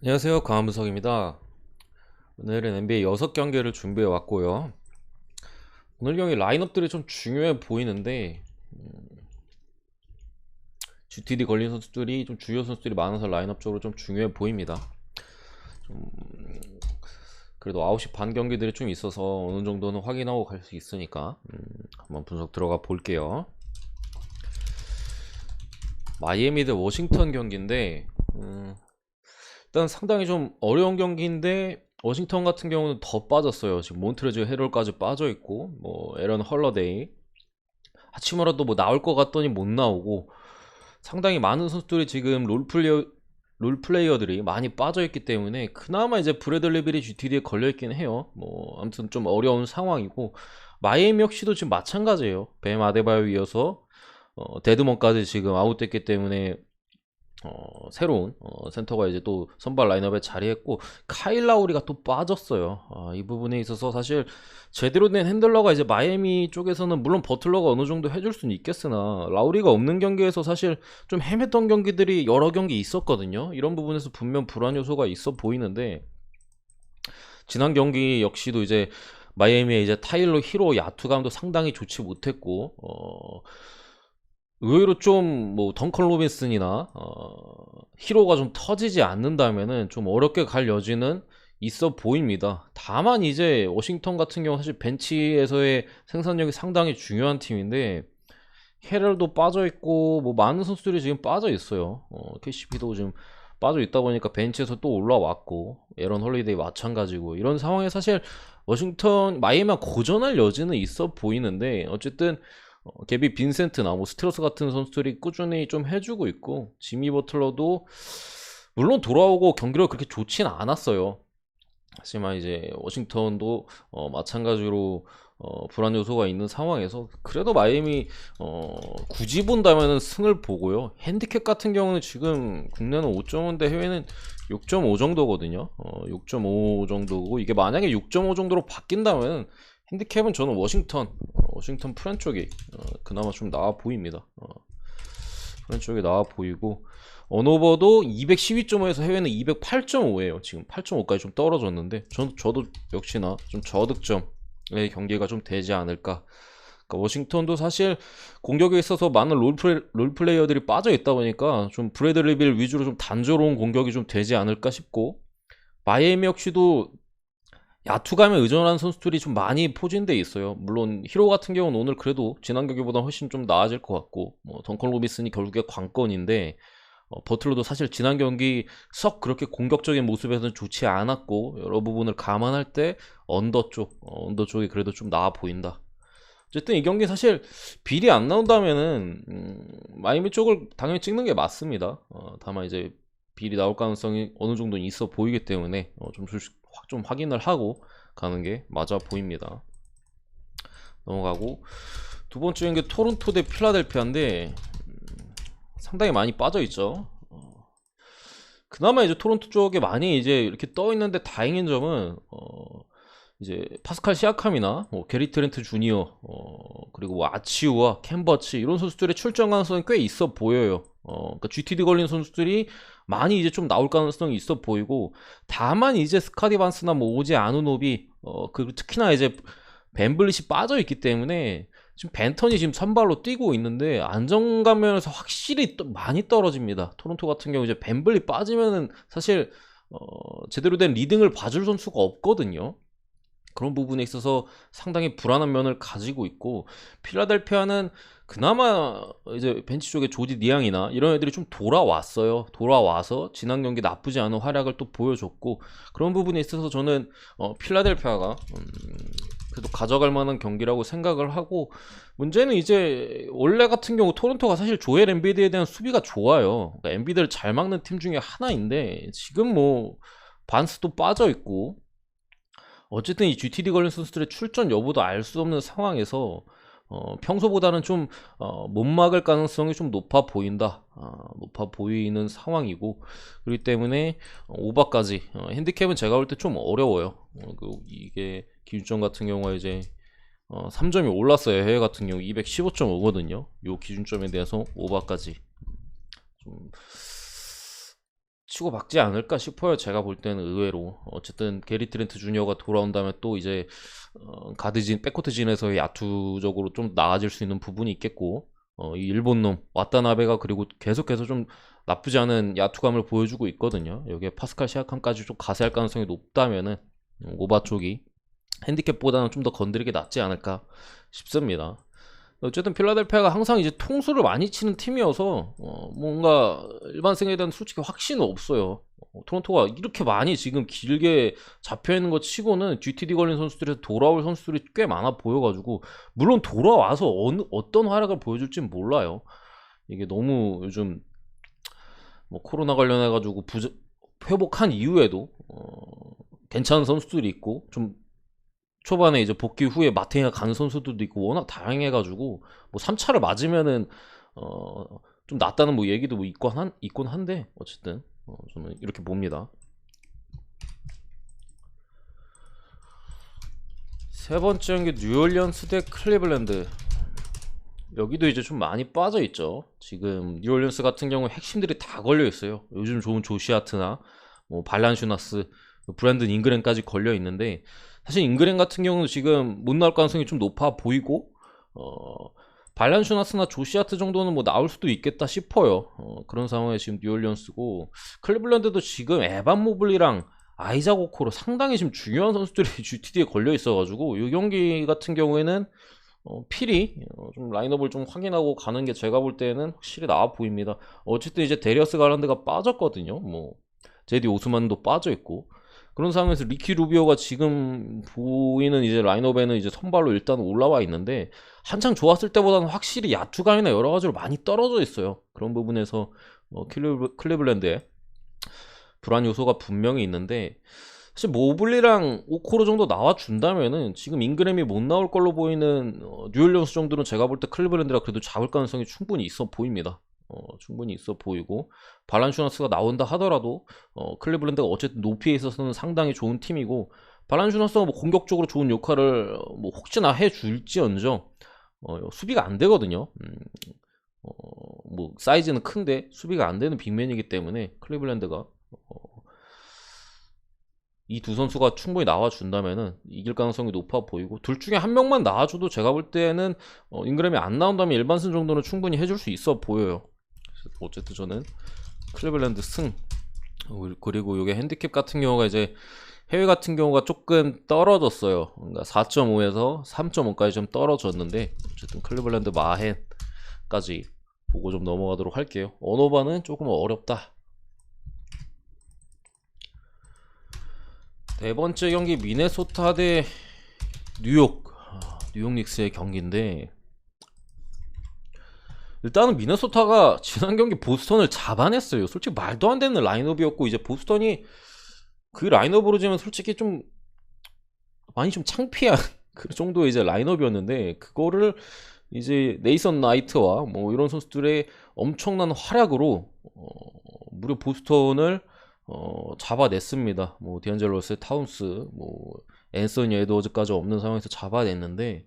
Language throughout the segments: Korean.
안녕하세요. 강한분석입니다. 오늘은 NBA 6경기를 준비해 왔고요. 오늘 경기 라인업들이 좀 중요해 보이는데 GTD 걸린 선수들이 좀 주요 선수들이 많아서 라인업적으로 좀 중요해 보입니다. 좀 그래도 9시 반 경기들이 좀 있어서 어느 정도는 확인하고 갈 수 있으니까 한번 분석 들어가 볼게요. 마이애미 대 워싱턴 경기인데 일단 상당히 좀 어려운 경기인데 워싱턴 같은 경우는 더 빠졌어요. 지금 몬트레즈 헤럴까지 빠져 있고 뭐 에런 헐러데이 하치무라도 뭐 나올 것 같더니 못 나오고 상당히 많은 선수들이 지금 롤플레이어들이 많이 빠져 있기 때문에 그나마 이제 브래들리 빌이 GTD에 걸려 있긴 해요. 뭐 아무튼 좀 어려운 상황이고 마이애미 역시도 지금 마찬가지예요. 뱀 아데바요 이어서 데드먼까지 지금 아웃됐기 때문에 새로운 센터가 이제 또 선발 라인업에 자리했고 카일 라우리가 또 빠졌어요. 이 부분에 있어서 사실 제대로 된 핸들러가 이제 마이애미 쪽에서는 물론 버틀러가 어느 정도 해줄 수는 있겠으나 라우리가 없는 경기에서 사실 좀 헤맸던 경기들이 여러 경기 있었거든요. 이런 부분에서 분명 불안 요소가 있어 보이는데 지난 경기 역시도 이제 마이애미의 이제 타일러 히로 야투감도 상당히 좋지 못했고 의외로 좀 뭐 덩컨 로빈슨이나 히로가 좀 터지지 않는다면은 좀 어렵게 갈 여지는 있어 보입니다. 다만 이제 워싱턴 같은 경우 사실 벤치에서의 생산력이 상당히 중요한 팀인데 헤럴도 빠져 있고 뭐 많은 선수들이 지금 빠져 있어요. KCP도 지금 빠져 있다 보니까 벤치에서 또 올라왔고 에런 홀리데이 마찬가지고 이런 상황에 사실 워싱턴 마이애미가 고전할 여지는 있어 보이는데 어쨌든 게비 빈센트나 뭐 스트러스 같은 선수들이 꾸준히 좀 해주고 있고 지미 버틀러도 물론 돌아오고 경기력 그렇게 좋진 않았어요. 하지만 이제 워싱턴도 마찬가지로 불안 요소가 있는 상황에서 그래도 마이애미 굳이 본다면은 승을 보고요. 핸디캡 같은 경우는 지금 국내는 5.5인데 해외는 6.5 정도거든요. 6.5 정도고 이게 만약에 6.5 정도로 바뀐다면 핸디캡은 저는 워싱턴 프렌 쪽이 그나마 좀 나아 보입니다. 프렌 쪽이 나아 보이고 언오버도 212.5에서 해외는 208.5예요. 지금 8.5까지 좀 떨어졌는데 저도 역시나 좀 저득점의 경기가 좀 되지 않을까. 그러니까 워싱턴도 사실 공격에 있어서 많은 롤플레이어들이 빠져 있다 보니까 좀 브래들리 빌 위주로 좀 단조로운 공격이 좀 되지 않을까 싶고 마이애미 역시도 야투감에 의존하는 선수들이 좀 많이 포진돼 있어요. 물론 히로 같은 경우는 오늘 그래도 지난 경기보다 훨씬 좀 나아질 것 같고 뭐 덩컨 로빈슨이 결국에 관건인데 버틀러도 사실 지난 경기 썩 그렇게 공격적인 모습에서는 좋지 않았고 여러 부분을 감안할 때 언더 쪽이 그래도 좀 나아 보인다. 어쨌든 이 경기 사실 빌이 안 나온다면은 마이애미 쪽을 당연히 찍는 게 맞습니다. 다만 이제 빌이 나올 가능성이 어느 정도는 있어 보이기 때문에 좀 확인을 하고 가는 게 맞아 보입니다. 넘어가고 두 번째인 게 토론토 대 필라델피아인데 상당히 많이 빠져 있죠. 그나마 이제 토론토 쪽에 많이 이제 이렇게 떠 있는데 다행인 점은 이제 파스칼 시아캄이나 뭐 게리 트렌트 주니어 그리고 뭐 아치우와 캔버치 이런 선수들의 출전 가능성이 꽤 있어 보여요. 그러니까 GTD 걸린 선수들이 많이 이제 좀 나올 가능성이 있어 보이고 다만 이제 스카디 반스나 뭐 오지 아누노비 그리고 특히나 이제 벤블릿이 빠져 있기 때문에 지금 벤턴이 지금 선발로 뛰고 있는데 안정감 면에서 확실히 많이 떨어집니다. 토론토 같은 경우 이제 벤블릿 빠지면은 사실 제대로 된 리딩을 봐줄 선수가 없거든요. 그런 부분에 있어서 상당히 불안한 면을 가지고 있고 필라델피아는 그나마 이제 벤치 쪽에 조지 니앙이나 이런 애들이 좀 돌아왔어요. 돌아와서 지난 경기 나쁘지 않은 활약을 또 보여줬고 그런 부분에 있어서 저는 필라델피아가 그래도 가져갈 만한 경기라고 생각을 하고 문제는 이제 원래 같은 경우 토론토가 사실 조엘 엠비드에 대한 수비가 좋아요. 그러니까 엠비드를 잘 막는 팀 중에 하나인데 지금 뭐 반스도 빠져 있고 어쨌든 이 GTD 걸린 선수들의 출전 여부도 알 수 없는 상황에서 평소보다는 좀 못 막을 가능성이 좀 높아 보인다. 높아 보이는 상황이고 그렇기 때문에 오버까지 핸디캡은 제가 볼 때 좀 어려워요. 이게 기준점 같은 경우에 이제 3점이 올랐어요. 해외 같은 경우 215.5거든요. 요 기준점에 대해서 오버까지 좀 치고박지 않을까 싶어요. 제가 볼 때는 의외로. 어쨌든 게리 트렌트 주니어가 돌아온 다음에 또 이제 가드진, 백코트진에서의 야투적으로 좀 나아질 수 있는 부분이 있겠고, 이 일본 놈 와타나베가 그리고 계속해서 좀 나쁘지 않은 야투감을 보여주고 있거든요. 여기에 파스칼 시아캄까지 좀 가세할 가능성이 높다면은 오바 쪽이 핸디캡보다는 좀 더 건드리게 낫지 않을까 싶습니다. 어쨌든 필라델피아가 항상 이제 통수를 많이 치는 팀이어서 뭔가 일반생에 대한 솔직히 확신은 없어요. 토론토가 이렇게 많이 지금 길게 잡혀있는 것 치고는 GTD 걸린 선수들에서 돌아올 선수들이 꽤 많아 보여가지고, 물론 돌아와서 어떤 활약을 보여줄진 몰라요. 이게 너무 요즘 뭐 코로나 관련해가지고 회복한 이후에도 괜찮은 선수들이 있고, 좀 초반에 이제 복귀 후에 마탱이가 가는 선수들도 있고 워낙 다양해가지고, 뭐 3차를 맞으면은 좀 낫다는 뭐 얘기도 뭐 있곤 한데, 어쨌든 저는 이렇게 봅니다. 세 번째 경기 뉴올리언스 대 클리블랜드. 여기도 이제 좀 많이 빠져 있죠. 지금 뉴올리언스 같은 경우 핵심들이 다 걸려 있어요. 요즘 좋은 조시 하트나 뭐 발란슈나스, 브랜든 잉그램까지 걸려 있는데, 사실 잉그램 같은 경우는 지금 못 나올 가능성이 좀 높아 보이고, 발란슈나스나 조시 하트 정도는 뭐 나올 수도 있겠다 싶어요. 그런 상황에 지금 뉴올리언스고, 클리블랜드도 지금 에반 모블리랑 아이작 오코로 상당히 지금 중요한 선수들이 GTD에 걸려 있어가지고, 이 경기 같은 경우에는 필히 좀 라인업을 좀 확인하고 가는 게 제가 볼 때는 확실히 나아 보입니다. 어쨌든 이제 데리어스 가란드가 빠졌거든요. 뭐 제디 오스만도 빠져 있고, 그런 상황에서 리키 루비오가 지금 보이는 이제 라인업에는 이제 선발로 일단 올라와 있는데, 한창 좋았을 때보다는 확실히 야투감이나 여러 가지로 많이 떨어져 있어요. 그런 부분에서 클리블랜드에 불안 요소가 분명히 있는데, 사실 모블리랑 오코로 정도 나와준다면은 지금 잉그램이 못 나올 걸로 보이는 뉴올리언스 정도는 제가 볼 때 클리블랜드가 그래도 잡을 가능성이 충분히 있어 보입니다. 충분히 있어 보이고, 발란슈나스가 나온다 하더라도 클리블랜드가 어쨌든 높이에 있어서는 상당히 좋은 팀이고, 발란슈나스가 뭐 공격적으로 좋은 역할을 뭐 혹시나 해줄지언정 수비가 안 되거든요. 뭐 사이즈는 큰데 수비가 안 되는 빅맨이기 때문에 클리블랜드가 이 두 선수가 충분히 나와준다면은 이길 가능성이 높아 보이고, 둘 중에 한 명만 나와줘도 제가 볼 때는 잉그램이 안 나온다면 일반승 정도는 충분히 해줄 수 있어 보여요. 어쨌든 저는 클리블랜드 승. 그리고 이게 핸디캡 같은 경우가 이제 해외 같은 경우가 조금 떨어졌어요. 그러니까 4.5에서 3.5까지 좀 떨어졌는데, 어쨌든 클리블랜드 마헨까지 보고 좀 넘어가도록 할게요. 언어반은 조금 어렵다. 네 번째 경기 미네소타 대 뉴욕 닉스의 경기인데, 일단은 미네소타가 지난 경기 보스턴을 잡아냈어요. 솔직히 말도 안 되는 라인업이었고, 이제 보스턴이 그 라인업으로 지면 솔직히 좀 많이 좀 창피한 그 정도의 이제 라인업이었는데, 그거를 이제 네이선 나이트와 뭐 이런 선수들의 엄청난 활약으로 무려 보스턴을 잡아냈습니다. 뭐 디안젤로 러셀, 타운스, 뭐 앤서니 에드워즈까지 없는 상황에서 잡아냈는데,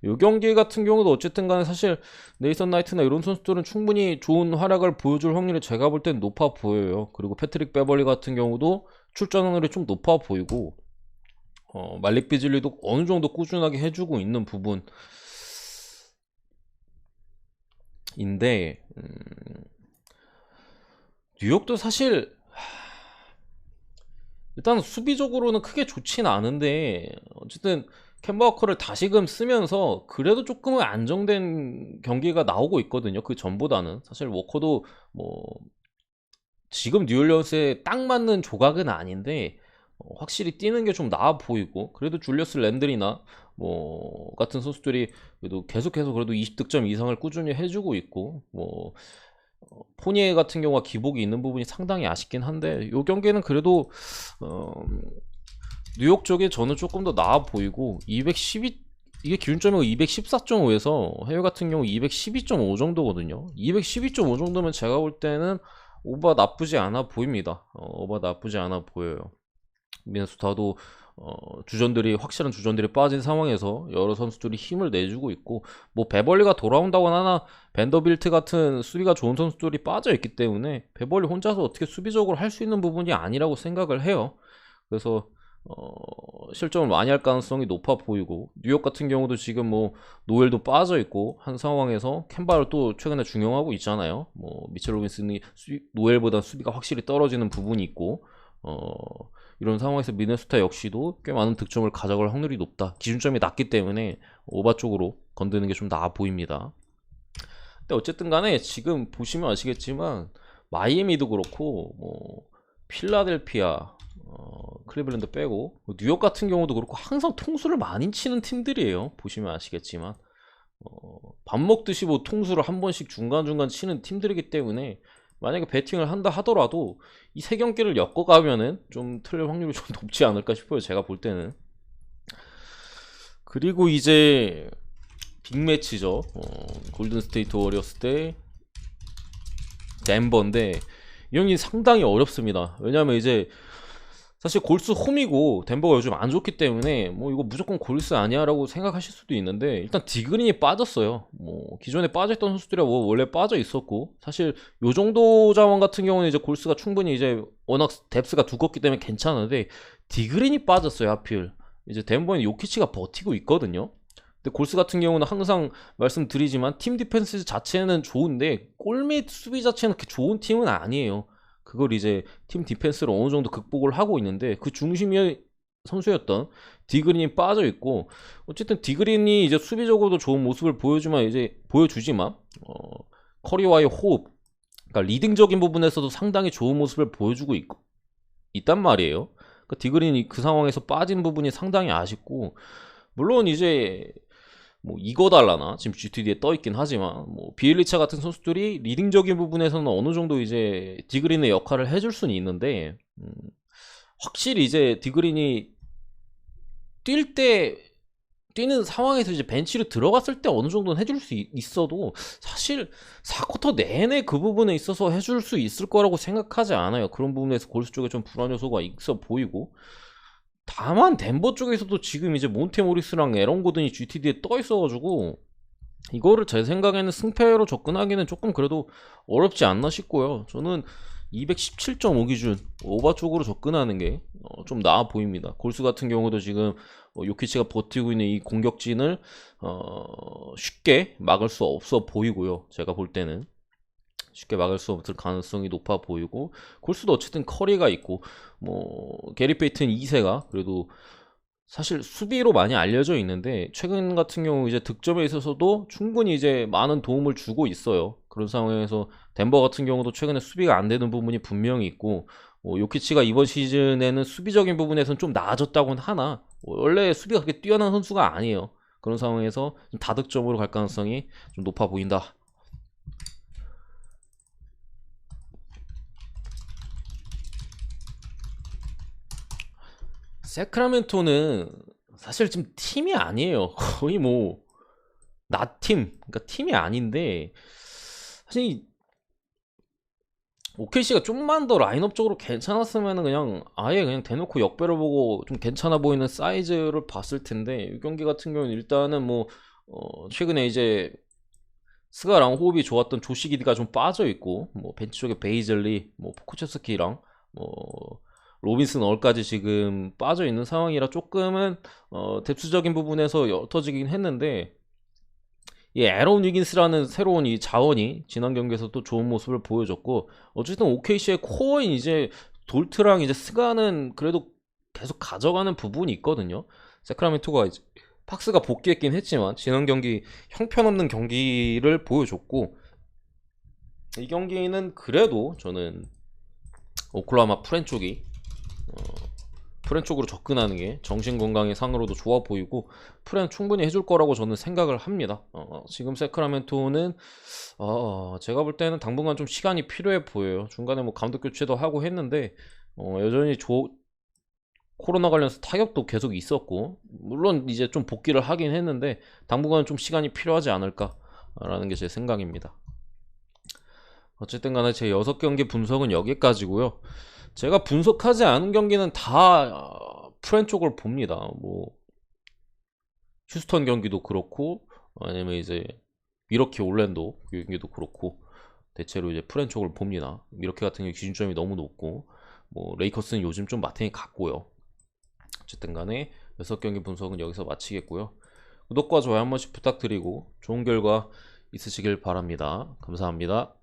이 경기 같은 경우도 어쨌든 간에 사실 네이선 나이트나 이런 선수들은 충분히 좋은 활약을 보여줄 확률이 제가 볼 땐 높아 보여요. 그리고 패트릭 베벌리 같은 경우도 출전 확률이 좀 높아 보이고, 말릭 비즐리도 어느 정도 꾸준하게 해주고 있는 부분인데, 뉴욕도 사실 일단 수비적으로는 크게 좋진 않은데, 어쨌든 캔버 워커를 다시금 쓰면서 그래도 조금은 안정된 경기가 나오고 있거든요. 그 전보다는. 사실 워커도 뭐 지금 뉴올리언스에 딱 맞는 조각은 아닌데 확실히 뛰는 게 좀 나아 보이고, 그래도 줄리어스 랜들이나 뭐 같은 선수들이 그래도 계속해서 그래도 20득점 이상을 꾸준히 해주고 있고, 뭐 포니에 같은 경우가 기복이 있는 부분이 상당히 아쉽긴 한데, 이 경기는 그래도 뉴욕 쪽에 저는 조금 더 나아 보이고, 212 이게 기준점이 214.5에서 해외 같은 경우 212.5 정도거든요. 212.5 정도면 제가 볼 때는 오바 나쁘지 않아 보입니다. 오바 나쁘지 않아 보여요. 미네소타도 주전들이 확실한 주전들이 빠진 상황에서 여러 선수들이 힘을 내주고 있고, 뭐 베벌리가 돌아온다고는 하나 벤더빌트 같은 수비가 좋은 선수들이 빠져 있기 때문에 베벌리 혼자서 어떻게 수비적으로 할 수 있는 부분이 아니라고 생각을 해요. 그래서 실점을 많이 할 가능성이 높아 보이고, 뉴욕 같은 경우도 지금 뭐 노엘도 빠져 있고 한 상황에서 캔바를 또 최근에 중용하고 있잖아요. 뭐 미첼 로빈슨이 노엘보다 수비가 확실히 떨어지는 부분이 있고, 이런 상황에서 미네소타 역시도 꽤 많은 득점을 가져갈 확률이 높다. 기준점이 낮기 때문에 오바 쪽으로 건드는 게 좀 나아 보입니다. 근데 어쨌든 간에 지금 보시면 아시겠지만 마이애미도 그렇고 뭐 필라델피아, 클리블랜드 빼고 뉴욕 같은 경우도 그렇고 항상 통수를 많이 치는 팀들이에요. 보시면 아시겠지만 밥 먹듯이 뭐 통수를 한 번씩 중간중간 치는 팀들이기 때문에 만약에 배팅을 한다 하더라도 이 세 경기를 엮어가면은 좀 틀릴 확률이 좀 높지 않을까 싶어요. 제가 볼 때는. 그리고 이제 빅매치죠. 골든 스테이트 워리어스 대 덴버인데 이 경기 상당히 어렵습니다. 왜냐면 이제 사실 골스 홈이고 덴버가 요즘 안 좋기 때문에 뭐 이거 무조건 골스 아니야 라고 생각하실 수도 있는데, 일단 디그린이 빠졌어요. 뭐 기존에 빠져있던 선수들이 뭐 원래 빠져 있었고, 사실 요 정도 자원 같은 경우는 이제 골스가 충분히 이제 워낙 뎁스가 두껍기 때문에 괜찮은데, 디그린이 빠졌어요. 하필 이제 덴버에는 요키치가 버티고 있거든요. 근데 골스 같은 경우는 항상 말씀드리지만 팀 디펜스 자체는 좋은데 골밑 수비 자체는 그렇게 좋은 팀은 아니에요. 그걸 이제 팀 디펜스를 어느 정도 극복을 하고 있는데, 그 중심이 선수였던 디그린이 빠져 있고, 어쨌든 디그린이 이제 수비적으로도 좋은 모습을 보여주지만 커리와의 호흡, 그러니까 리딩적인 부분에서도 상당히 좋은 모습을 보여주고 있단 말이에요. 그러니까 디그린이 그 상황에서 빠진 부분이 상당히 아쉽고, 물론 이제 뭐 이거달라나 지금 GTD에 떠있긴 하지만 뭐 비엘리차 같은 선수들이 리딩적인 부분에서는 어느 정도 이제 디그린의 역할을 해줄 수는 있는데, 확실히 이제 디그린이 뛰는 상황에서 이제 벤치로 들어갔을 때 어느 정도는 해줄 수 있어도 사실 4쿼터 내내 그 부분에 있어서 해줄 수 있을 거라고 생각하지 않아요. 그런 부분에서 골스 쪽에 좀 불안 요소가 있어 보이고, 다만 덴버 쪽에서도 지금 이제 몬테모리스랑 에런 고든이 GTD에 떠 있어가지고 이거를 제 생각에는 승패로 접근하기는 조금 그래도 어렵지 않나 싶고요. 저는 217.5 기준 오바 쪽으로 접근하는 게 좀 나아 보입니다. 골스 같은 경우도 지금 요키치가 버티고 있는 이 공격진을 쉽게 막을 수 없어 보이고요. 제가 볼 때는 쉽게 막을 수 없을 가능성이 높아 보이고, 골스도 어쨌든 커리가 있고 뭐 게리 페이튼 2세가 그래도 사실 수비로 많이 알려져 있는데, 최근 같은 경우 이제 득점에 있어서도 충분히 이제 많은 도움을 주고 있어요. 그런 상황에서 덴버 같은 경우도 최근에 수비가 안 되는 부분이 분명히 있고, 요키치가 이번 시즌에는 수비적인 부분에서는 좀 나아졌다고는 하나 원래 수비가 그렇게 뛰어난 선수가 아니에요. 그런 상황에서 좀 다득점으로 갈 가능성이 좀 높아 보인다. 세크라멘토는 사실 지금 팀이 아니에요. 거의 뭐 나팀, 그러니까 팀이 아닌데, 사실 OKC가 좀만 더 라인업적으로 괜찮았으면 그냥 아예 그냥 대놓고 역배를 보고 좀 괜찮아 보이는 사이즈를 봤을 텐데, 이 경기 같은 경우는 일단은 뭐 최근에 이제 스가랑 호흡이 좋았던 조시 기디가 좀 빠져 있고, 뭐 벤치 쪽에 베이즐리, 뭐 포코체스키랑 뭐 로빈슨 얼까지 지금 빠져 있는 상황이라 조금은 뎁스적인 부분에서 옅어지긴 했는데, 이 에런 위긴스라는 새로운 이 자원이 지난 경기에서 또 좋은 모습을 보여줬고, 어쨌든 OKC의 코어인 이제 돌트랑 이제 스가는 그래도 계속 가져가는 부분이 있거든요. 세크라멘토가 이제 팍스가 복귀했긴 했지만 지난 경기 형편없는 경기를 보여줬고, 이 경기는 그래도 저는 오클라호마 프렌 쪽이 프렌 쪽으로 접근하는 게 정신건강의 상으로도 좋아 보이고, 프렌 충분히 해줄 거라고 저는 생각을 합니다. 지금 세크라멘토는 제가 볼 때는 당분간 좀 시간이 필요해 보여요. 중간에 뭐 감독 교체도 하고 했는데 여전히 코로나 관련해서 타격도 계속 있었고, 물론 이제 좀 복귀를 하긴 했는데 당분간 좀 시간이 필요하지 않을까라는 게 제 생각입니다. 어쨌든 간에 제 6경기 분석은 여기까지고요. 제가 분석하지 않은 경기는 다 프렌 쪽을 봅니다. 뭐 휴스턴 경기도 그렇고 아니면 이제 미러키 올랜도 경기도 그렇고 대체로 이제 프렌 쪽을 봅니다. 미러키 같은 경우 기준점이 너무 높고 뭐 레이커스는 요즘 좀 마탱이 같고요. 어쨌든 간에 6경기 분석은 여기서 마치겠고요. 구독과 좋아요 한 번씩 부탁드리고 좋은 결과 있으시길 바랍니다. 감사합니다.